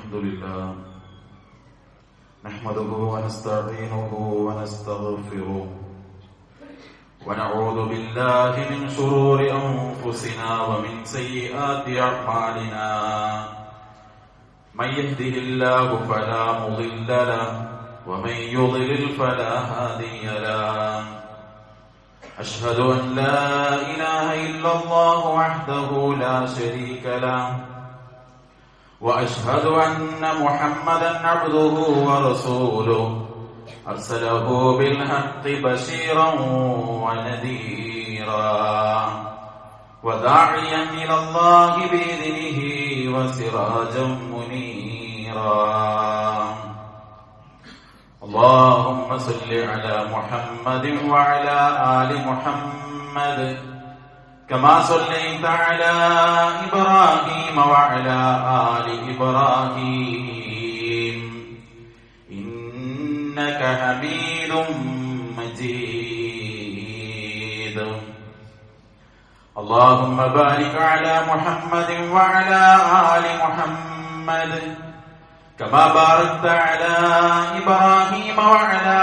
الحمد لله نحمده ونستعينه ونستغفره ونعوذ بالله من شرور أنفسنا ومن سيئات أعمالنا من يهده الله فلا مضل له ومن يضلل فلا هادي له أشهد أن لا إله إلا الله وحده لا شريك له وأشهد أن محمدا عبده ورسوله أرسله بالحق بشيرا ونذيرا وداعيا إلى الله بإذنه وسراجا منيرا اللهم صل على محمد وعلى آل محمد كما صليت على إبراهيم وعلى آل إبراهيم إنك حميد مجيد اللهم بارك على محمد وعلى آل محمد كما باركت على إبراهيم وعلى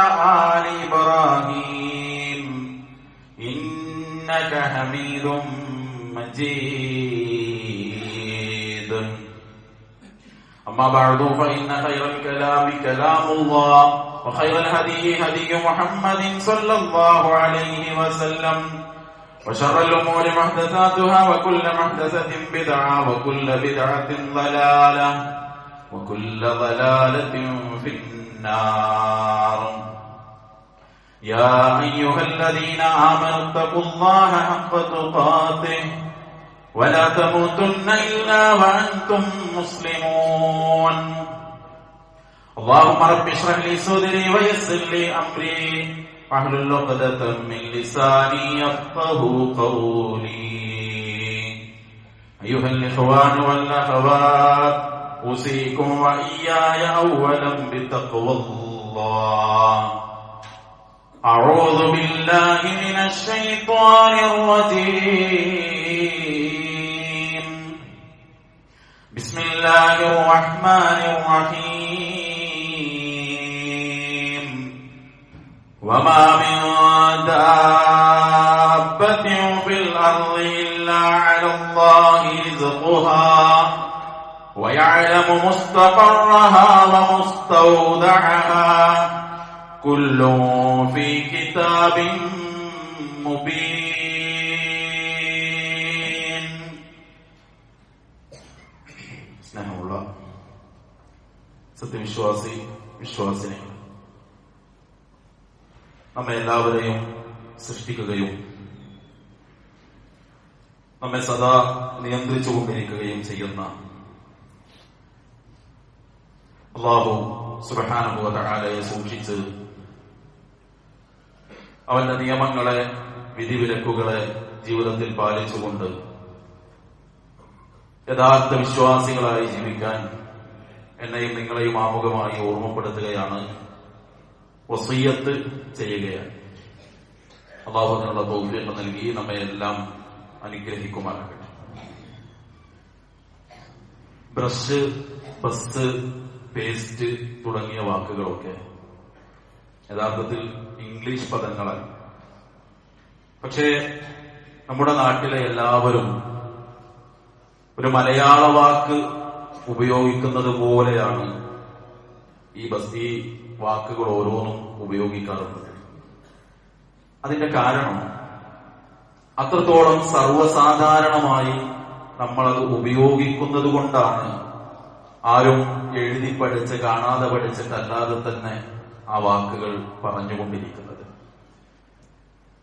آل إبراهيم إنك حميد مجيد أما بعد فإن خير الكلام كلام الله وخير الهدي هدي محمد صلى الله عليه وسلم وشر الأمور محدثاتها وكل محدثة بدعة وكل بدعة ضلالة وكل ضلالة في النار يا أيها الذين آمنوا اتقوا الله حق تقاته ولا تموتن إلا وأنتم مسلمون اللهم رب اشرح لي صدري ويسر لي أمري واحلل عقدة من لساني يفقهوا قولي أيها الإخوان والأخوات أوصيكم وإياي أولا بتقوى الله أعوذ بالله من الشيطان الرجيم بسم الله الرحمن الرحيم وما من دابة في الأرض إلا على الله رزقها ويعلم مستقرها ومستودعها كل في كتاب مبين. സ്നേഹമുള്ള വിശ്വാസിനെ നമ്മെ എല്ലാവരെയും സൃഷ്ടിക്കുകയും നമ്മെ സദാ നിയന്ത്രിച്ചുകൊണ്ടിരിക്കുകയും ചെയ്യുന്ന അല്ലാഹു സുബ്ഹാനഹു വ തആലയെ സൂക്ഷിച്ച് അവന്റെ നിയമങ്ങളെ വിധിവിലക്കുകളെ ജീവിതത്തിൽ പാലിച്ചുകൊണ്ട് യഥാർത്ഥ വിശ്വാസികളായി ജീവിക്കാൻ എന്നെയും നിങ്ങളെയും ആമുഖമായി ഓർമ്മപ്പെടുത്തുകയാണ്, വസിയ്യത്ത് ചെയ്യുകയാണ്. അല്ലാഹു അതിനുള്ള തൗഫീഖ് നൽകി നമ്മെ എല്ലാം അനുഗ്രഹിക്കുമാറാകട്ടെ. ബ്രഷ്, ബസ്, പേസ്റ്റ് തുടങ്ങിയ വാക്കുകളൊക്കെ യഥാർത്ഥത്തിൽ ഇംഗ്ലീഷ് പദങ്ങളാണ്. പക്ഷേ നമ്മുടെ നാട്ടിലെ എല്ലാവരും ഒരു മലയാള വാക്ക് ഉപയോഗിക്കുന്നത് പോലെയാണ് ഈ വാക്കുകൾ ഓരോന്നും ഉപയോഗിക്കാറുള്ളത്. അതിന്റെ കാരണം അത്രത്തോളം സർവ്വസാധാരണമായി നമ്മളത് ഉപയോഗിക്കുന്നത് കൊണ്ടാണ് ആരും എഴുതി പഠിച്ച് കാണാതെ പഠിച്ചിട്ടല്ലാതെ തന്നെ ആ വാക്കുകൾ പറഞ്ഞുകൊണ്ടിരിക്കുന്നത്.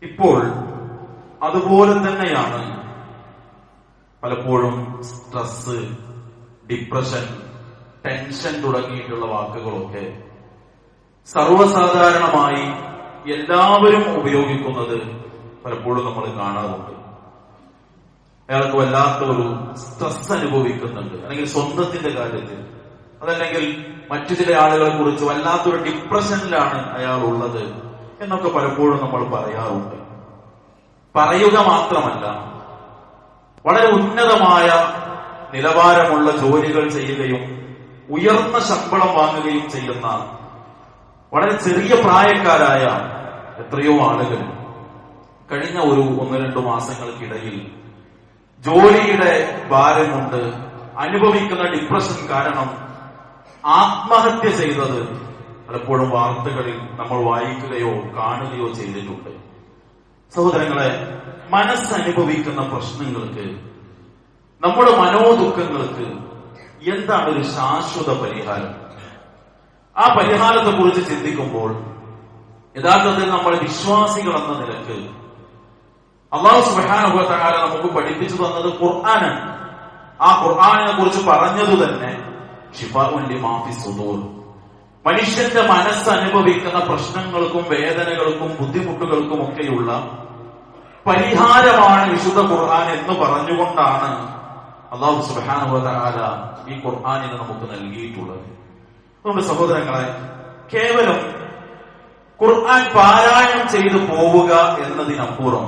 ഇപ്പോൾ അതുപോലെ തന്നെയാണ് പലപ്പോഴും സ്ട്രെസ്, ഡിപ്രഷൻ, ടെൻഷൻ തുടങ്ങിയിട്ടുള്ള വാക്കുകളൊക്കെ സർവ്വസാധാരണമായി എല്ലാവരും ഉപയോഗിക്കുന്നത് പലപ്പോഴും നമ്മൾ കാണാറുണ്ട്. അയാൾക്ക് വല്ലാത്ത ഒരു സ്ട്രെസ് അനുഭവിക്കുന്നുണ്ട്, അല്ലെങ്കിൽ സ്വന്തത്തിന്റെ കാര്യത്തിൽ, അതല്ലെങ്കിൽ മറ്റു ചില ആളുകളെ കുറിച്ച് വല്ലാത്തൊരു ഡിപ്രഷനിലാണ് അയാൾ ഉള്ളത് എന്നൊക്കെ പലപ്പോഴും നമ്മൾ പറയാറുണ്ട്. പറയുക മാത്രമല്ല, വളരെ ഉന്നതമായ നിലവാരമുള്ള ജോലികൾ ചെയ്യുകയും ഉയർന്ന ശമ്പളം വാങ്ങുകയും ചെയ്യുന്ന വളരെ ചെറിയ പ്രായക്കാരായ എത്രയോ ആളുകൾ കഴിഞ്ഞ ഒരു 1-2 മാസങ്ങൾക്കിടയിൽ ജോലിയുടെ ഭാരം കൊണ്ട് അനുഭവിക്കുന്ന ഡിപ്രഷൻ കാരണം ആത്മഹത്യ ചെയ്തത് പലപ്പോഴും വാർത്തകളിൽ നമ്മൾ വായിക്കുകയോ കാണുകയോ ചെയ്തിട്ടുണ്ട്. സഹോദരങ്ങളെ, മനസ്സനുഭവിക്കുന്ന പ്രശ്നങ്ങൾക്ക്, നമ്മുടെ മനോദുഃഖങ്ങൾക്ക് എന്താണ് ഒരു ശാശ്വത പരിഹാരം? ആ പരിഹാരത്തെ കുറിച്ച് ചിന്തിക്കുമ്പോൾ യഥാർത്ഥത്തിൽ നമ്മൾ വിശ്വാസികൾ എന്ന നിലക്ക് അല്ലാഹു സുബ്ഹാനഹു വ തആല നമുക്ക് പഠിപ്പിച്ചു തന്നത് ഖുർആനാണ്. ആ ഖുർആനിനെ കുറിച്ച് പറഞ്ഞത് തന്നെ ശിഫാഉൻ ലിമാ ഫി സുദൂർ, മനുഷ്യന്റെ മനസ്സ് അനുഭവിക്കുന്ന പ്രശ്നങ്ങൾക്കും വേദനകൾക്കും ബുദ്ധിമുട്ടുകൾക്കും ഒക്കെയുള്ള പരിഹാരമാണ് വിശുദ്ധ ഖുർആൻ എന്ന് പറഞ്ഞുകൊണ്ടാണ് അല്ലാഹു സുബ്ഹാനഹു വ തആല ഈ ഖുർആനിനെ നമുക്ക് നൽകിയിട്ടുള്ളത്. അതുകൊണ്ട് സഹോദരങ്ങളെ, കേവലം ഖുർആൻ പാരായണം ചെയ്തു പോവുക എന്നതിനപ്പുറം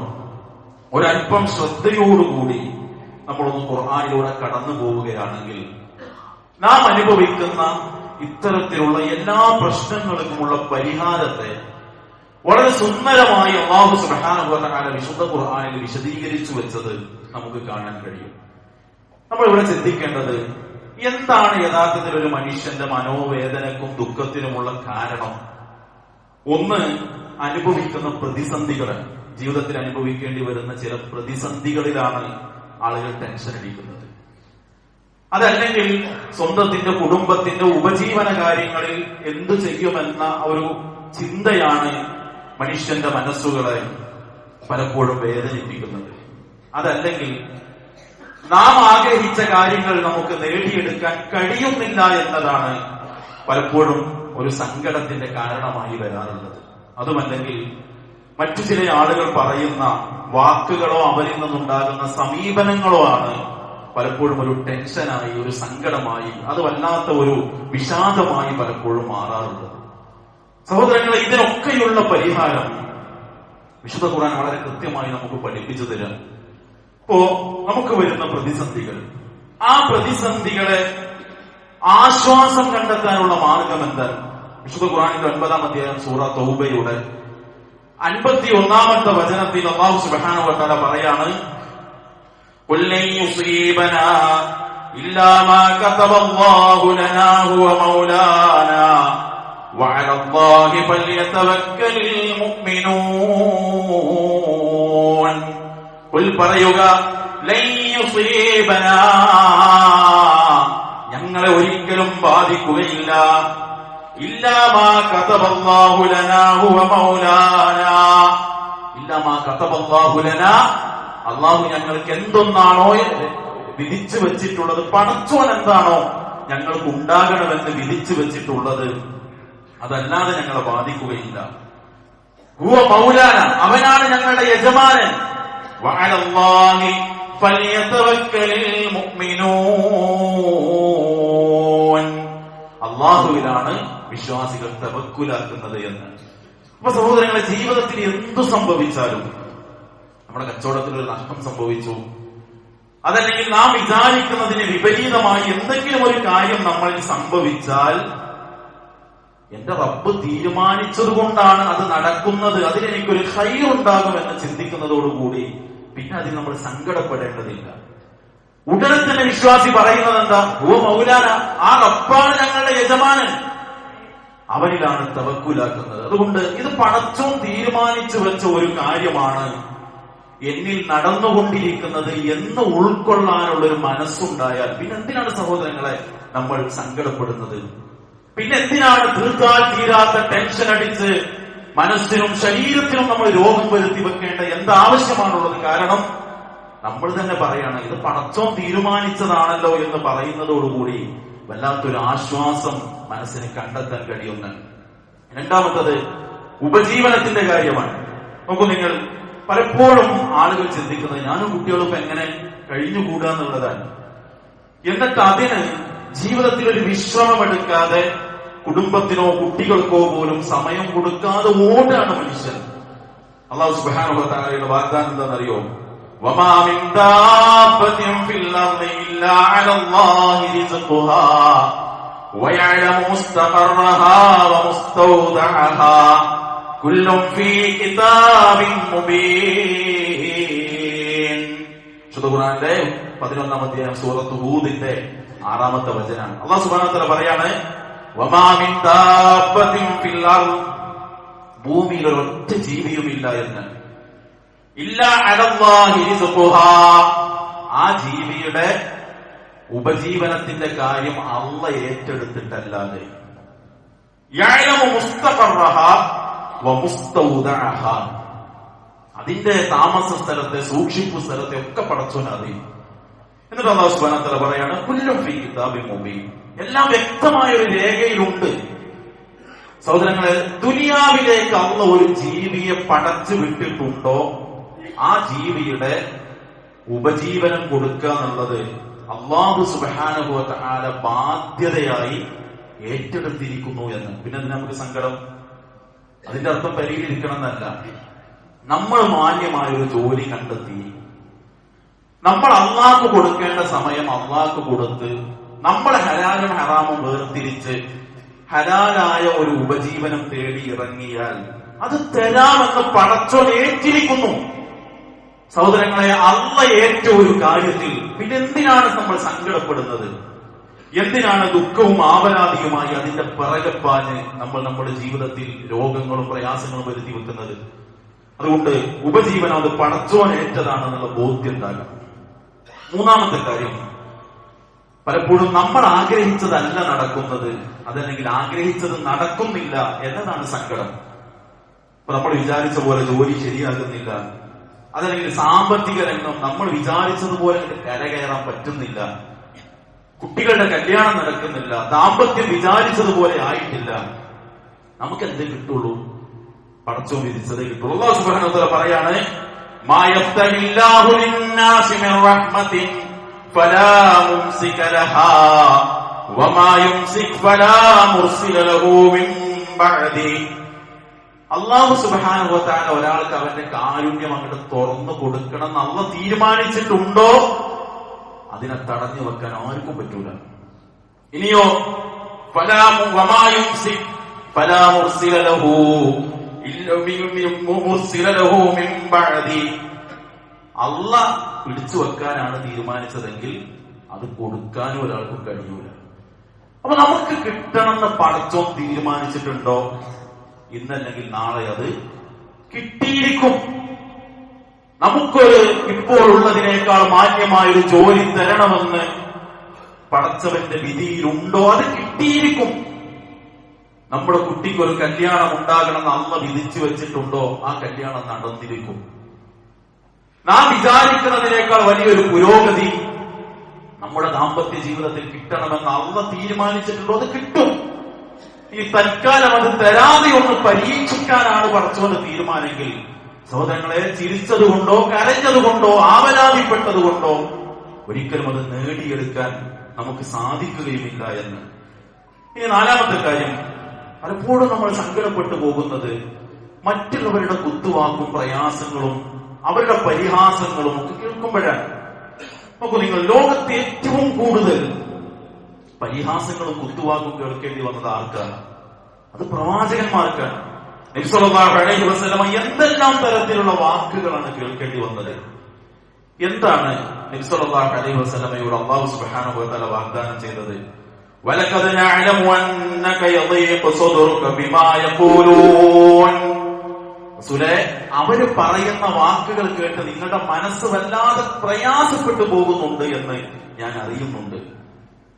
ഒരല്പം ശ്രദ്ധയോടുകൂടി നമ്മളൊന്ന് ഖുർആനിലൂടെ കടന്നു പോവുകയാണെങ്കിൽ നാം അനുഭവിക്കുന്ന ഇത്തരത്തിലുള്ള എല്ലാ പ്രശ്നങ്ങൾക്കുമുള്ള പരിഹാരത്തെ വളരെ സുന്ദരമായി അല്ലാഹു സുബ്ഹാനഹു വ തആല വിശുദ്ധ ഖുർആനിൽ വിശദീകരിച്ചു വെച്ചത് നമുക്ക് കാണാൻ കഴിയും. നമ്മൾ ഇവിടെ ചിന്തിക്കേണ്ടത് എന്താണ് യഥാർത്ഥത്തിൽ ഒരു മനുഷ്യന്റെ മനോവേദനക്കും ദുഃഖത്തിനുമുള്ള കാരണം? ഒന്ന്, അനുഭവിക്കുന്ന പ്രതിസന്ധികൾ, ജീവിതത്തിൽ അനുഭവിക്കേണ്ടി വരുന്ന ചില പ്രതിസന്ധികളിലാണ് ആളുകൾ ടെൻഷൻ അടിക്കുന്നത്. അതല്ലെങ്കിൽ സ്വന്തത്തിന്റെ കുടുംബത്തിന്റെ ഉപജീവന കാര്യങ്ങളിൽ എന്തു ചെയ്യുമെന്ന ഒരു ചിന്തയാണ് മനുഷ്യന്റെ മനസ്സുകളെ പലപ്പോഴും വേദനിപ്പിക്കുന്നത്. അതല്ലെങ്കിൽ നാം ആഗ്രഹിച്ച കാര്യങ്ങൾ നമുക്ക് നേടിയെടുക്കാൻ കഴിയുന്നില്ല എന്നതാണ് പലപ്പോഴും ഒരു സങ്കടത്തിന്റെ കാരണമായി വരാറുള്ളത്. അതുമല്ലെങ്കിൽ മറ്റു ചില ആളുകൾ പറയുന്ന വാക്കുകളോ അവരിൽ നിന്നുണ്ടാകുന്ന സമീപനങ്ങളോ ആണ് പലപ്പോഴും ഒരു ടെൻഷനായി, ഒരു സങ്കടമായി, അത് വല്ലാത്ത ഒരു വിഷാദമായി പലപ്പോഴും മാറാറുള്ളത്. സഹോദരങ്ങളെ, ഇതിനൊക്കെയുള്ള പരിഹാരം വിശുദ്ധ ഖുർആൻ വളരെ കൃത്യമായി നമുക്ക് പഠിപ്പിച്ചു തരാം. ഇപ്പോ നമുക്ക് വരുന്ന പ്രതിസന്ധികൾ, ആ പ്രതിസന്ധികളെ ആശ്വാസം കണ്ടെത്താനുള്ള മാർഗം എന്താണ്? വിശുദ്ധ ഖുർആനിന്റെ 9-ാം അധ്യായം സൂറ തൗബയുടെ 51-ാമത്തെ വചനത്തിൽ അല്ലാഹു സുബ്ഹാനഹു വ തആല പറയാണ്, ഖുൽ ലൻ യുസീബനാ ഇല്ലാ മാ കതബല്ലാഹു ലനാ ഹുവ മൗലാനാ വഅലല്ലാഹി ഫല്യതവക്കലിൽ മുഅ്മിനൂൻ. ഖുൽ പറയുക, ലൻ യുസീബനാ, ഞങ്ങളെ ഒരിക്കലും ബാധിക്കുകയില്ല, ഇല്ലാ മാ കതബല്ലാഹു ലനാ ഹുവ മൗലാനാ, ഇല്ലാ മാ കതബല്ലാഹു ലനാ, അല്ലാഹു ഞങ്ങൾക്ക് എന്തൊന്നാണോ വിധിച്ചു വെച്ചിട്ടുള്ളത്, പടച്ചോൻ എന്താണോ ഞങ്ങൾക്ക് ഉണ്ടാകണമെന്ന് വിധിച്ചു വെച്ചിട്ടുള്ളത്, അതല്ലാതെ ഞങ്ങളെ ബാധിക്കുകയില്ല. ഹുവ മൗലാന, അവനാണ് ഞങ്ങളുടെ യജമാനൻ. വഅലല്ലാഹി ഫല്യതവക്കലിൽ മുഅ്മിനൂൻ, അല്ലാഹുവിലാണ് വിശ്വാസികൾ തവക്കുലാക്കുന്നത് എന്ന്. അപ്പൊ സഹോദരങ്ങളെ, ജീവിതത്തിൽ എന്തു സംഭവിച്ചാലും, നമ്മുടെ കച്ചവടത്തിൽ ഒരു നഷ്ടം സംഭവിച്ചു, അതല്ലെങ്കിൽ നാം വിചാരിക്കുന്നതിന് വിപരീതമായി എന്തെങ്കിലും ഒരു കാര്യം നമ്മളിൽ സംഭവിച്ചാൽ, എന്റെ റബ്ബ് തീരുമാനിച്ചത് കൊണ്ടാണ് അത് നടക്കുന്നത്, അതിനെനിക്കൊരു ഖൈറുണ്ടാകുമെന്ന് ചിന്തിക്കുന്നതോടുകൂടി പിന്നെ അതിൽ നമ്മൾ സങ്കടപ്പെടേണ്ടതില്ല. ഉടനെ തന്നെ വിശ്വാസി പറയുന്നത് എന്താ? ഹുവ മൗലാന, ആ റബ്ബാണ് ഞങ്ങളുടെ യജമാനൻ, അവനിലാണ് തവക്കുലാക്കുന്നത്. അതുകൊണ്ട് ഇത് പടച്ചോൻ തീരുമാനിച്ചു വെച്ച ഒരു കാര്യമാണ് എന്നിൽ നടന്നുകൊണ്ടിരിക്കുന്നത് എന്ന് ഉൾക്കൊള്ളാനുള്ള ഒരു മനസ്സുണ്ടായാൽ പിന്നെ എന്തിനാണ് സഹോദരങ്ങളെ നമ്മൾ സങ്കടപ്പെടുന്നത്? പിന്നെ എന്തിനാണ് തീർത്താൽ തീരാത്ത ടെൻഷൻ അടിച്ച് മനസ്സിനും ശരീരത്തിനും നമ്മൾ രോഗം വരുത്തി വെക്കേണ്ട എന്താവശ്യമാണുള്ളത്? കാരണം നമ്മൾ തന്നെ പറയാണ് ഇത് പടച്ചോൻ തീരുമാനിച്ചതാണല്ലോ എന്ന് പറയുന്നതോടുകൂടി വല്ലാത്തൊരു ആശ്വാസം മനസ്സിന് കണ്ടെത്താൻ കഴിയുന്ന. രണ്ടാമത്തത് ഉപജീവനത്തിന്റെ കാര്യമാണ്. നോക്കൂ, നിങ്ങൾ പലപ്പോഴും ആളുകൾ ചിന്തിക്കുന്നത് ഞാനും കുട്ടികളും എങ്ങനെ കഴിഞ്ഞുകൂടുക എന്നുള്ളതാണ്. എന്നിട്ട് അതിന് ജീവിതത്തിൽ ഒരു വിശ്രമമെടുക്കാതെ കുടുംബത്തിനോ കുട്ടികൾക്കോ പോലും സമയം കൊടുക്കാതെ ഓടാണ് മനുഷ്യൻ. അല്ലാഹു സുബ്ഹാനഹു വ തആലയുടെ വാഗ്ദാനം എന്താണെന്നറിയോ? വമാ മിൻ ദാബത്തിൻ ഫിൽ അർളി ഇല്ലാ അലല്ലാഹി റിസ്ഖുഹാ വയഅലമു മുസ്തഖറഹാ വമുസ്തൗദഅഹാ കുല്ലും ഫീ കിതാബിൻ മുബീൻ. വിശുദ്ധ ഖുർആനിലെ 11-ാം അധ്യായം സൂറത്ത് ഹൂദിന്റെ 6-ാമത്തെ വചനാണ്. അല്ലാഹു സുബ്ഹാനഹു വ തആല പറയാണ്, വമാ മിൻ ദാബത്തിൻ ഫിൽ അർദ്, ഭൂമിയിൽ ഒരൊറ്റ ജീവിയുമില്ല എന്ന്, ഇല്ലാ അലല്ലാഹി റിസ്ഖുഹാ, ആ ജീവിയുടെ ഉപജീവനത്തിന്റെ കാര്യം അല്ലാഹ് ഏറ്റെടുത്തിട്ടല്ലാതെ. യഅലമു മുസ്തഖറഹാ വമുസ്തൗദഅഹാ, അതിന്റെ താമസ സ്ഥലത്തെ, സൂക്ഷിപ്പു സ്ഥലത്തെ ഒക്കെ പടച്ചോൻ അറിയും. എന്നിട്ട് അല്ലാഹു സുബ്ഹാനഹു വ തആല പറയാണ്, കുല്ലും ഫീ കിതാബിൻ മുബീൻ, എല്ലാം വ്യക്തമായ ഒരു രേഖയിലുണ്ട്. സഹോദരങ്ങളെ, ദുനിയാവിലേക്ക് അല്ലാഹു ഒരു ജീവിയെ പടച്ചു വിട്ടിട്ടുണ്ടോ, ആ ജീവിയുടെ ഉപജീവനം കൊടുക്കുക എന്നുള്ളത് അല്ലാഹു സുബ്ഹാനഹു വ തആല ബാധ്യതയായി ഏറ്റെടുത്തിരിക്കുന്നു എന്ന്. പിന്നെ അതിന് നമുക്ക് സങ്കടം, അതിന്റെ അർത്ഥം പരിഹരിക്കണം എന്നല്ല. നമ്മൾ മാന്യമായ ഒരു ജോലി കണ്ടെത്തി, നമ്മൾ അല്ലാഹു കൊടുക്കേണ്ട സമയം അല്ലാഹു കൊടുത്ത്, നമ്മൾ ഹലാലും ഹറാമും വേർതിരിച്ച് ഹലാലായ ഒരു ഉപജീവനം തേടി ഇറങ്ങിയാൽ അത് തരാമെന്ന് പടച്ചോൻ ഏറ്റിരിക്കുന്നു. സഹോദരങ്ങളെ, അല്ലാഹ് ഏറ്റ ഒരു കാര്യത്തിൽ പിന്നെ എന്തിനാണ് നമ്മൾ സങ്കടപ്പെടുന്നത്? എന്തിനാണ് ദുഃഖവും ആപരാധിയുമായി അതിന്റെ പിറകെപ്പാഞ്ഞ് നമ്മൾ നമ്മുടെ ജീവിതത്തിൽ രോഗങ്ങളും പ്രയാസങ്ങളും വരുത്തി വെക്കുന്നത്? അതുകൊണ്ട് ഉപജീവനം അത് പടച്ചോൻ ഏറ്റതാണെന്നുള്ള ബോധ്യം ഉണ്ടാകും. മൂന്നാമത്തെ കാര്യം, പലപ്പോഴും നമ്മൾ ആഗ്രഹിച്ചതല്ല നടക്കുന്നത്, അതല്ലെങ്കിൽ ആഗ്രഹിച്ചത് നടക്കുന്നില്ല എന്നതാണ് സങ്കടം. ഇപ്പൊ നമ്മൾ വിചാരിച്ച പോലെ ജോലി ശരിയാകുന്നില്ല, അതല്ലെങ്കിൽ സാമ്പത്തിക രംഗം നമ്മൾ വിചാരിച്ചതുപോലെ കരകയറാൻ പറ്റുന്നില്ല, കുട്ടികളുടെ കല്യാണം നടക്കുന്നില്ല, ദാമ്പത്യം വിചാരിച്ചതുപോലെ ആയിട്ടില്ല. നമുക്ക് എന്തേ കിട്ടുള്ളൂ? പടച്ചോൻ വിധിച്ചതേ കിട്ടുള്ളൂ. അല്ലാഹു സുബ്ഹാനഹു വ തആല പറയാണ്, മാ യഫ്തഹില്ലാഹു ലിന്നാസി മിർ റഹ്മത്തിൻ ഫലാ മുംസിക ലഹാ വമാ യുംസിക് ഫലാ മുർസില ലഹു മിൻ ബഅദി. അല്ലാഹു സുബ്ഹാനഹു വ തആല ഒരാൾക്ക് അവന്റെ കാരുണ്യം അങ്ങോട്ട് തുറന്നു കൊടുക്കണം എന്ന് അല്ലാഹു തീരുമാനിച്ചിട്ടുണ്ടോ, അതിനെ തടഞ്ഞു വെക്കാൻ ആർക്കും പറ്റൂല. ഇനിയോ വമാ യുംസിക് ഫലാ മുർസില ലഹു മിൻ ബഅദി. അല്ലാഹ് പിടിച്ചു വെക്കാനാണ് തീരുമാനിച്ചതെങ്കിൽ അത് കൊടുക്കാനും ഒരാൾക്കും കഴിയൂല. അപ്പൊ നമുക്ക് കിട്ടണമെന്ന് പടച്ചോൻ തീരുമാനിച്ചിട്ടുണ്ടോ, ഇന്നല്ലെങ്കിൽ നാളെ അത് കിട്ടിയിരിക്കും. നമുക്കൊരു ഇപ്പോഴുള്ളതിനേക്കാൾ മാന്യമായൊരു ജോലി തരണമെന്ന് പടച്ചവന്റെ വിധിയിലുണ്ടോ, അത് കിട്ടിയിരിക്കും. നമ്മുടെ കുട്ടിക്കൊരു കല്യാണം ഉണ്ടാകണമെന്ന് അല്ലാഹ് വിധിച്ചു വെച്ചിട്ടുണ്ടോ, ആ കല്യാണം നടന്നിരിക്കും. നാം വിചാരിക്കുന്നതിനേക്കാൾ വലിയൊരു പുരോഗതി നമ്മുടെ ദാമ്പത്യ ജീവിതത്തിൽ കിട്ടണമെന്ന് അല്ലാഹ് തീരുമാനിച്ചിട്ടുണ്ടോ, അത് കിട്ടും. ഇനി തൽക്കാലം അത് തരാതെ ഒന്ന് പരീക്ഷിക്കാനാണ് പടച്ചോന്റെ തീരുമാനമെങ്കിൽ, സഹോദരങ്ങളെ, ചിരിച്ചതുകൊണ്ടോ കരഞ്ഞതുകൊണ്ടോ ആവലാതിപ്പെട്ടതുകൊണ്ടോ ഒരിക്കലും അത് നേടിയെടുക്കാൻ നമുക്ക് സാധിക്കുകയുമില്ല എന്ന്. ഇനി നാലാമത്തെ കാര്യം, പലപ്പോഴും നമ്മൾ സങ്കടപ്പെട്ടു പോകുന്നത് മറ്റുള്ളവരുടെ കുത്തുവാക്കും പ്രയാസങ്ങളും അവരുടെ പരിഹാസങ്ങളും ഒക്കെ കേൾക്കുമ്പോഴാണ്. നോക്കൂ നിങ്ങൾ, ലോകത്ത് ഏറ്റവും കൂടുതൽ പരിഹാസങ്ങളും കുത്തുവാക്കും കേൾക്കേണ്ടി വന്നത് ആർക്കാണ്? അത് പ്രവാചകന്മാർക്കാണ്. നബി സല്ലല്ലാഹു അലൈഹി വസല്ലമ എന്തെല്ലാം തരത്തിലുള്ള വാക്കുകളാണ് കേൾക്കേണ്ടി വന്നത്? എന്താണ് നബി സല്ലല്ലാഹു അലൈഹി വസല്ലമയോട് അല്ലാഹു സുബ്ഹാനഹു വ തആല വാഗ്ദാനം ചെയ്തത്? വലഖദ് നഅലമു അന്നക യദീഖു സദ്റുക ബിമാ യഖൂലൂൻ. റസൂലേ, അവര് പറയുന്ന വാക്കുകൾ കേട്ട് നിങ്ങളുടെ മനസ്സ് വല്ലാതെ പ്രയാസപ്പെട്ടു പോകുന്നുണ്ട് എന്ന് ഞാൻ അറിയുന്നുണ്ട്.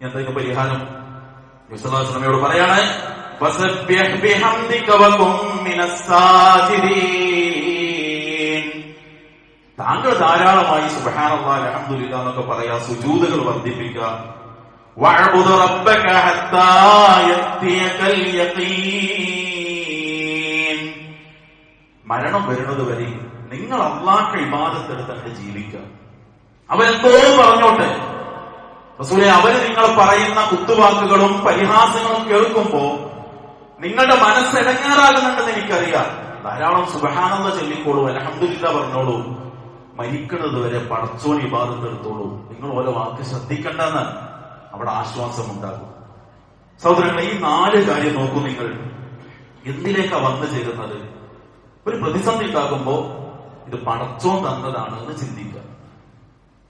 എന്തെങ്കിലും പരിഹാരം നബി സല്ലല്ലാഹു അലൈഹി വസല്ലമയോട് പറയാണ്, ഫസബ്ബിഹ് ബിഹംദിക വകും മിനസ് സാജിദീൻ. താങ്കൾ ധാരാളമായി സുബ്ഹാനല്ലാഹ് അൽഹംദുലില്ലാഹ് എന്നൊക്കെ പറയാ, സുജൂദുകൾ വർദ്ധിപ്പിക്കുക. വഅബ്ദു റബ്ബക ഹത്താ യഅതിയകൽ യഖീൻ. മരണം വരുന്നത് വരെ നിങ്ങൾ അല്ലാഹുവിന്റെ ഇബാദത്ത് എടുത്ത് ജീവിക്കുക. അവരെന്തോ പറഞ്ഞോട്ടെ റസൂലേ, അവര് നിങ്ങൾ പറയുന്ന കുത്തുവാക്കുകളും പരിഹാസങ്ങളും കേൾക്കുമ്പോ നിങ്ങളുടെ മനസ്സ് ഇടങ്ങേറാകുന്നുണ്ടെന്ന് എനിക്കറിയാം. ധാരാളം സുബ്ഹാനല്ലാഹ് ചൊല്ലിക്കോളൂ, അൽഹംദുലില്ലാഹ് പറഞ്ഞോളൂ, മരിക്കുന്നത് വരെ പടച്ചോൻ ഇബാദത്ത് എടുത്തോളൂ, നിങ്ങൾ ഓരോ വാക്ക് ശ്രദ്ധിക്കണ്ടെന്ന് അവിടെ ആശ്വാസം ഉണ്ടാകും. സഹോദരങ്ങളെ, ഈ 4 കാര്യം നോക്കൂ നിങ്ങൾ. എന്തിലേക്കാ വന്നു ചേരുന്നത്? ഒരു പ്രതിസന്ധി ഉണ്ടാകുമ്പോ ഇത് പടച്ചോൻ തന്നതാണ് എന്ന് ചിന്തിക്കുക.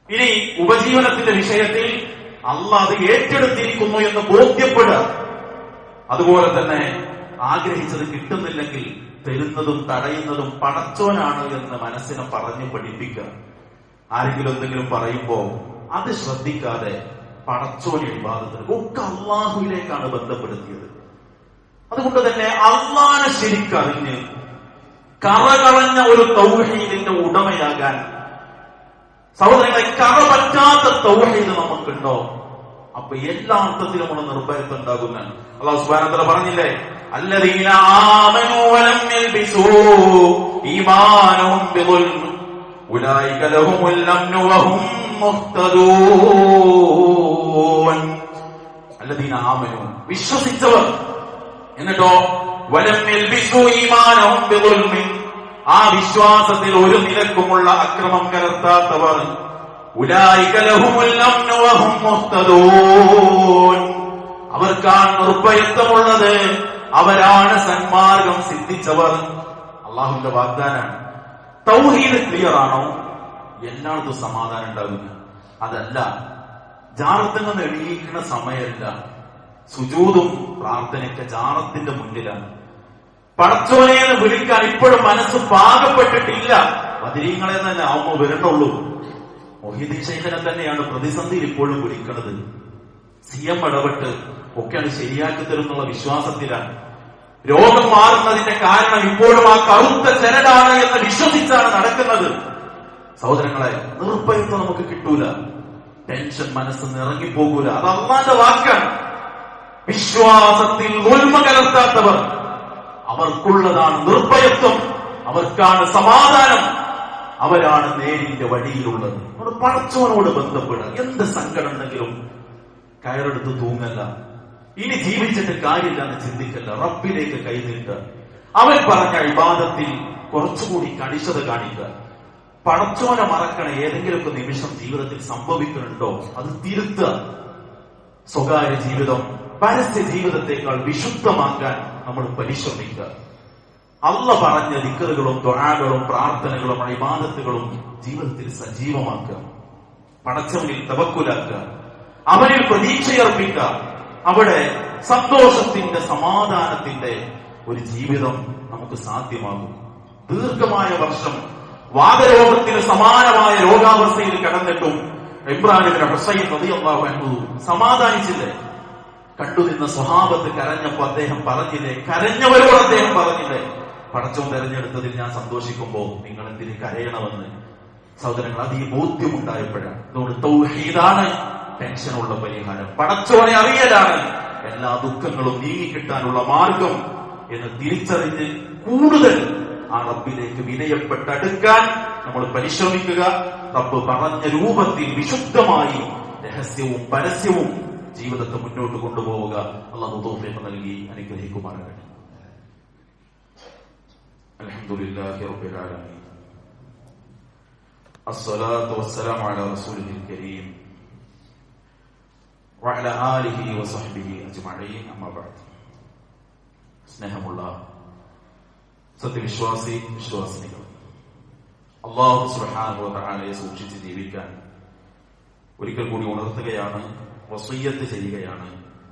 ഇനി ഉപജീവനത്തിന്റെ വിഷയത്തിൽ അള്ളാഹ് അത് ഏറ്റെടുത്തിരിക്കുന്നു എന്ന് ബോധ്യപ്പെടുക. അതുപോലെ തന്നെ ആഗ്രഹിച്ചത് കിട്ടുന്നില്ലെങ്കിൽ തരുന്നതും തടയുന്നതും പടച്ചോനാണ് എന്ന് മനസ്സിനെ പറഞ്ഞു പഠിപ്പിക്കുക. ആരെങ്കിലും എന്തെങ്കിലും പറയുമ്പോ അത് ശ്രദ്ധിക്കാതെ പടച്ചോനെ ഇബാദത്ത് ഒക്കെ അള്ളാഹുവിലേക്കാണ് ബന്ധപ്പെടുത്തിയത്. അതുകൊണ്ട് തന്നെ അള്ളാഹനെ ശരിക്കറിഞ്ഞ് കറകളഞ്ഞ ഒരു തൗഹീദിന്റെ ഉടമയാകാൻ, സഹോദരങ്ങളെ, കറ പറ്റാത്ത തൗഹീദ് നമുക്കുണ്ടോ? അപ്പൊ എല്ലാ അർത്ഥത്തിലുമുള്ള നിർഭയത്വം ഉണ്ടാകുന്ന അല്ലാഹു സുബ്ഹാനഹു വ തആല പറഞ്ഞില്ലേ, അല്ലദീന ആമനൂ വലം യൽബിസൂ ഈമാനഹും ബിദുൽം ഉലൈക ലഹുമുൽ അംനു വഹും മുഹ്തദൂൻ. അല്ലദീന ആമനൂ, വിശ്വസിച്ചവർ, എന്നിട്ടോ വലം യൽബിസൂ ഈമാനഹും ബിദുൽം, ആ വിശ്വാസത്തിൽ ഒരു നിലക്കുമുള്ള അക്രമം കലർത്താത്തവർ, ഉലൈക ലഹുമുൽ അംനു വഹും മുഹ്തദൂൻ, അവർക്കാണ് നിർഭയത്വമുള്ളത്, അവരാണ് സന്മാർഗം സിദ്ധിച്ചവർ. അള്ളാഹുവിന്റെ വാഗ്ദാനാണ്. തൗഹീദ് ക്ലിയർ ആണോ, എല്ലായിടത്തും സമാധാനം ഉണ്ടാവില്ല. അതല്ല, ജാറത്തിൽ നിന്ന് എണീക്കുന്ന സമയമല്ല. സുജൂദും പ്രാർത്ഥനയൊക്കെ ജാറത്തിന്റെ മുന്നിലാണ്. പടച്ചോനെ എന്ന് വിളിക്കാൻ ഇപ്പോഴും മനസ്സ് പാകപ്പെട്ടിട്ടില്ല. ബദരീങ്ങളെ തന്നെ ആവുമ്പോ വരണ്ടുള്ളൂ. മൊഹീദ്ദീൻ ശൈഖിനെ തന്നെയാണ് പ്രതിസന്ധിയിൽ ഇപ്പോഴും വിളിക്കുന്നത്. CM ഇടപെട്ട് ഒക്കെയാണ് ശരിയാക്കി തരുന്നുള്ള വിശ്വാസത്തിലാണ്. രോഗം മാറുന്നതിന്റെ കാരണം ഇപ്പോഴും ആ കറുത്ത ചരടാണ് എന്ന് വിശ്വസിച്ചാണ് നടക്കുന്നത്. സഹോദരങ്ങളെ, നിർഭയത്വം നമുക്ക് കിട്ടൂല. ടെൻഷൻ മനസ്സ് നിറങ്ങിപ്പോകൂല. അത് അല്ലാഹുവിന്റെ വാക്കാണ്. വിശ്വാസത്തിൽ ഉൽമ കലർത്താത്തവർ, അവർക്കുള്ളതാണ് നിർഭയത്വം, അവർക്കാണ് സമാധാനം, അവരാണ് നേരിന്റെ വഴിയിലുള്ളത്. നമ്മൾ പടച്ചവനോട് ബന്ധപ്പെടുക. എന്ത് സങ്കടം ഉണ്ടെങ്കിലും കയറെടുത്ത് തൂങ്ങല്ല. ഇനി ജീവിച്ചിട്ട് കാര്യമില്ലെന്ന് ചിന്തിക്കല്ല. റബ്ബിലേക്ക് കൈനീട്ടുക. അവൻ പറഞ്ഞ ഇബാദത്തിൽ കുറച്ചുകൂടി കണിശത കാണിക്കുക. പടച്ചോനെ മറക്കണ ഏതെങ്കിലുമൊക്കെ നിമിഷം ജീവിതത്തിൽ സംഭവിക്കുന്നുണ്ടോ അത് തിരുത്തുക. സ്വകാര്യ ജീവിതം പരസ്യ ജീവിതത്തെക്കാൾ വിശുദ്ധമാക്കാൻ നമ്മൾ പരിശ്രമിക്കുക. അല്ലാഹ് പറഞ്ഞ ദിക്റുകളും ദുആകളും പ്രാർത്ഥനകളും ഇബാദത്തുകളും ജീവിതത്തിൽ സജീവമാക്കുക. പടച്ചവനിൽ തവക്കുലാക്കുക. അവനിൽ പ്രതീക്ഷയർപ്പിക്കുക. അവിടെ സന്തോഷത്തിന്റെ സമാധാനത്തിന്റെ ഒരു ജീവിതം നമുക്ക് സാധ്യമാകും. ദീർഘമായ വർഷം വാതരോഗത്തിന് സമാനമായ രോഗാവസ്ഥയിൽ കിടന്നിട്ടും ഇബ്രാഹിം ഇബ്നു ഹുസൈൻ റളിയല്ലാഹു അൻഹു സമാധാനിച്ചില്ലേ? കണ്ടുനിന്ന സ്വഹാബത്ത് കരഞ്ഞപ്പോ അദ്ദേഹം പറഞ്ഞില്ലേ? കരഞ്ഞവരോട് അദ്ദേഹം പറഞ്ഞില്ലേ? പടച്ചോൻ തെരഞ്ഞെടുത്തതിൽ ഞാൻ സന്തോഷിക്കുമ്പോ നിങ്ങൾ എന്തിന് കരയണമെന്ന്? സഹോദരങ്ങൾ, അത് ഈ ബോധ്യമുണ്ടായപ്പോഴാണ്. അതുകൊണ്ട് തൗഹീദാണ് ടെൻഷനുള്ള പരിഹാരം. പടച്ചോനെ അറിയലാണ് എല്ലാ ദുഃഖങ്ങളും നീങ്ങിക്കിട്ടാനുള്ള മാർഗം എന്ന് തിരിച്ചറിഞ്ഞ് കൂടുതൽ ആ റബ്ബിലേക്ക് വിനയപ്പെട്ടടുക്കാൻ നമ്മൾ പരിശ്രമിക്കുക. റബ്ബ് പറഞ്ഞ രൂപത്തിൽ വിശുദ്ധമായി രഹസ്യവും പരസ്യവും ജീവിതത്തെ മുന്നോട്ട് കൊണ്ടുപോവുക. അല്ലാഹു തൗഫീഖ് നൽകി അനുഗ്രഹിക്കുമാറാകട്ടെ. അൽഹംദുലില്ലാഹി റബ്ബിൽ ആലമീൻ. അസ്സലാത്തു വസ്സലാമു അലാ റസൂലിൽ കരീം വഅലാ ആലിഹി വസഹ്ബിഹി അജ്മഈൻ. അമ്മാ ബഅദ്. സ്നേഹമുള്ള സത്യവിശ്വാസി വിശ്വാസിനികൾ, അല്ലാഹു സുബ്ഹാനഹു വ തആലയെ സൂക്ഷിച്ച് ജീവിക്കാൻ ഒരിക്കൽ കൂടി ഉണർത്തുകയാണ്, വസിയ്യത്ത് ചെയ്യുകയാണ്.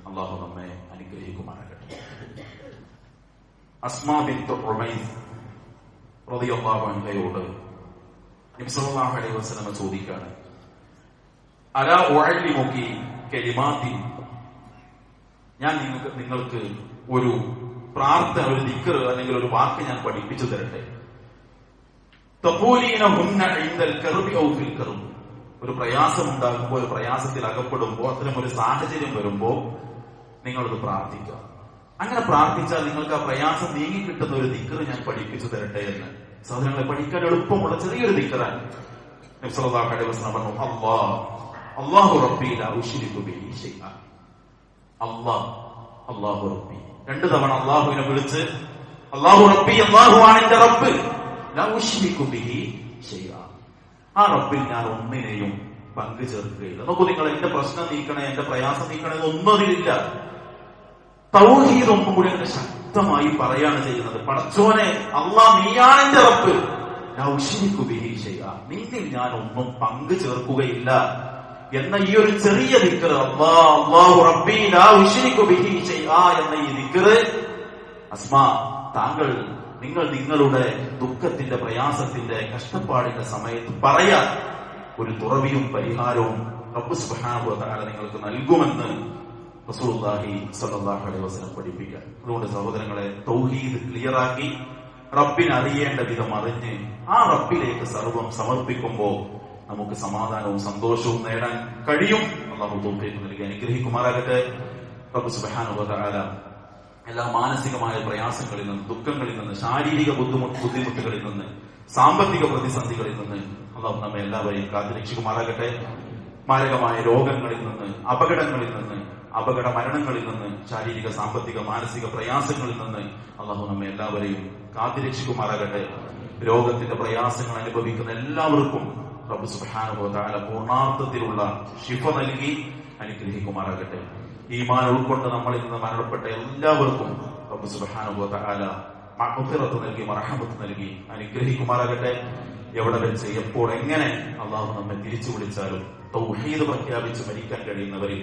അല്ലാഹു നമ്മെ അനുഗ്രഹിക്കുമാറാകട്ടെ. അസ്മാ ബിൻത് ഉമൈസ് റളിയല്ലാഹു അൻഹയോട് നബി സല്ലല്ലാഹു അലൈഹി വസല്ലം ചോദിക്കാണ്, അലാ ഉഅല്ലിമുകി കലിമാത്തിൻ, ഞാൻ നിങ്ങൾക്ക് ഒരു പ്രാർത്ഥന, ഒരു ദിക്ർ അല്ലെങ്കിൽ ഒരു വാക്ക് ഞാൻ പഠിപ്പിച്ചു തരട്ടെ. തഖൂലീനഹുന്ന ഇൻദൽ കർബി ഔ ഫിൽ കർബ്, ഒരു പ്രയാസം ഉണ്ടാകുമ്പോൾ, ഒരു പ്രയാസത്തിൽ അകപ്പെടുമ്പോൾ, അത്തരം ഒരു സാഹചര്യം വരുമ്പോൾ നിങ്ങളത് പ്രാർത്ഥിക്കുക. അങ്ങനെ പ്രാർത്ഥിച്ചാൽ നിങ്ങൾക്ക് ആ പ്രയാസം നീങ്ങിക്കിട്ടുന്ന ഒരു ദിക്ർ ഞാൻ പഠിപ്പിച്ചു തരട്ടെ എന്ന്. സഹോദരങ്ങളെ, പഠിക്കാൻ എളുപ്പമുള്ള ചെറിയൊരു ദിക്റാണ്. നബി സല്ലല്ലാഹു അലൈഹി വസല്ലം പറഞ്ഞു, അല്ലാഹു റബ്ബി ലാ ഉശ്രികു ബിഹി ശൈഅ. അല്ലാഹു റബ്ബി, 2 തവണ അല്ലാഹുവിനെ വിളിച്ച്, അല്ലാഹു റബ്ബി, അല്ലാഹുവാണ് എന്റെ റബ്ബ്, ലാ ഉശ്രികു ബിഹി ശൈഅ, ആ റബ്ബിൽ ഞാൻ ഒന്നിനെയും പങ്കു ചേർക്കുകയില്ല. നോക്കൂ നിങ്ങൾ, എന്റെ പ്രശ്നം നീക്കണേ, എന്റെ പ്രയാസം നീക്കണേ എന്നൊന്നും അതിലില്ല. തൗഹീദ് ഒന്നും കൂടി അങ്ങനെ ശക്തമായി പറയാണ് ചെയ്യുന്നത്. പടച്ചോനെ അല്ലാഹ് നീയാണ് എന്റെ റബ്ബ്, ലാ ഉശ്രികു ബിഹി ശൈഅ, നിന്നിൽ ഞാൻ ഒന്നും പങ്കു ചേർക്കുകയില്ല എന്ന ഈ ഒരു ചെറിയ ദിക്ർ, അല്ലാഹു റബ്ബി ലാ ഉശ്രികു ബിഹി ശൈഅ എന്ന ഈ ദിക്ർ അസ്മാ നിങ്ങൾ നിങ്ങളുടെ ദുഃഖത്തിന്റെ, പ്രയാസത്തിന്റെ, കഷ്ടപ്പാടിന്റെ സമയത്ത് പറയാൻ ഒരു തുറവിയും പരിഹാരവും റബ്ബ് സുബ്ഹാനഹു വ തആല നിങ്ങൾക്ക് നൽകുമെന്ന് റസൂലുള്ളാഹി സ്വല്ലല്ലാഹു അലൈഹി വസല്ലം പഠിപ്പിക്കുക. അതുകൊണ്ട് സഹോദരങ്ങളെ, തൗഹീദ് ക്ലിയറാക്കി റബ്ബിനെ അറിയേണ്ട വിധം അറിഞ്ഞ് ആ റബ്ബിലേക്ക് സർവം സമർപ്പിക്കുമ്പോൾ നമുക്ക് സമാധാനവും സന്തോഷവും നേടാൻ കഴിയും. അല്ലാഹു തൗഫീഖ് നൽകി അനുഗ്രഹിക്കുമാറാകട്ടെ. റബ്ബ് സുബ്ഹാനഹു വ തആല എല്ലാ മാനസികമായ പ്രയാസങ്ങളിൽ നിന്ന്, ദുഃഖങ്ങളിൽ നിന്ന്, ശാരീരിക ബുദ്ധിമുട്ടുകളിൽ നിന്ന്, സാമ്പത്തിക പ്രതിസന്ധികളിൽ നിന്ന് അല്ലാഹു നമ്മെ എല്ലാവരെയും കാത്തുരക്ഷിക്കുമാറാകട്ടെ. മാരകമായ രോഗങ്ങളിൽ നിന്ന്, അപകടങ്ങളിൽ നിന്ന്, അപകട മരണങ്ങളിൽ നിന്ന്, ശാരീരിക, സാമ്പത്തിക, മാനസിക പ്രയാസങ്ങളിൽ നിന്ന് അല്ലാഹു നമ്മെ എല്ലാവരെയും കാത്തുരക്ഷിക്കുമാറാകട്ടെ. രോഗത്തിന്റെ പ്രയാസങ്ങൾ അനുഭവിക്കുന്ന എല്ലാവർക്കും റബ്ബ് സുബ്ഹാനഹു വ തആല പൂർണ്ണാർത്ഥത്തിലുള്ള ശിഫ നൽകി അനുഗ്രഹിക്കുമാറാകട്ടെ. ഈമാൻ ഉൾക്കൊണ്ട് നമ്മളിൽ നിന്ന് മരണപ്പെട്ട എല്ലാവർക്കും റബ്ബ് സുബ്ഹാനഹു വ തആല മഗ്ഫിറത്ത് നൽകി, മർഹമത്ത് നൽകി അനുഗ്രഹിക്കുമാറാകട്ടെ. എവിടെ വെച്ച്, എപ്പോൾ, എങ്ങനെ അല്ലാഹു നമ്മെ തിരിച്ചു വിളിച്ചാലും തൗഹീദ് പ്രഖ്യാപിച്ച് മരിക്കാൻ കഴിയുന്നവരിൽ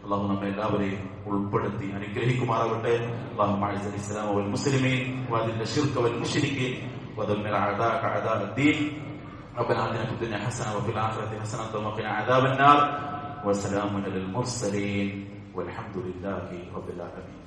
അല്ലാഹു നമ്മെ എല്ലാവരെയും ഉൾപ്പെടുത്തി അനുഗ്രഹിക്കുമാറാകട്ടെ. അല്ലാഹുമ്മ അഇസ്സൽ ഇസ്ലാമ വൽ മുസ്ലിമീൻ വഅദിൽ ശിർക വൽ മുശ്രിക്കീൻ വദമ്മിർ അഅദാക അഅദാഅദ്ദീൻ. റബ്ബനാ ആതിനാ ഫിദ് ദുനിയ ഹസന വഫിൽ ആഖിറതി ഹസനത വഖിനാ അദാബന്നാർ. വസ്സലാമു അലൽ മുർസലീൻ വൽഹംദുലില്ലാഹി റബ്ബിൽ ആലമീൻ.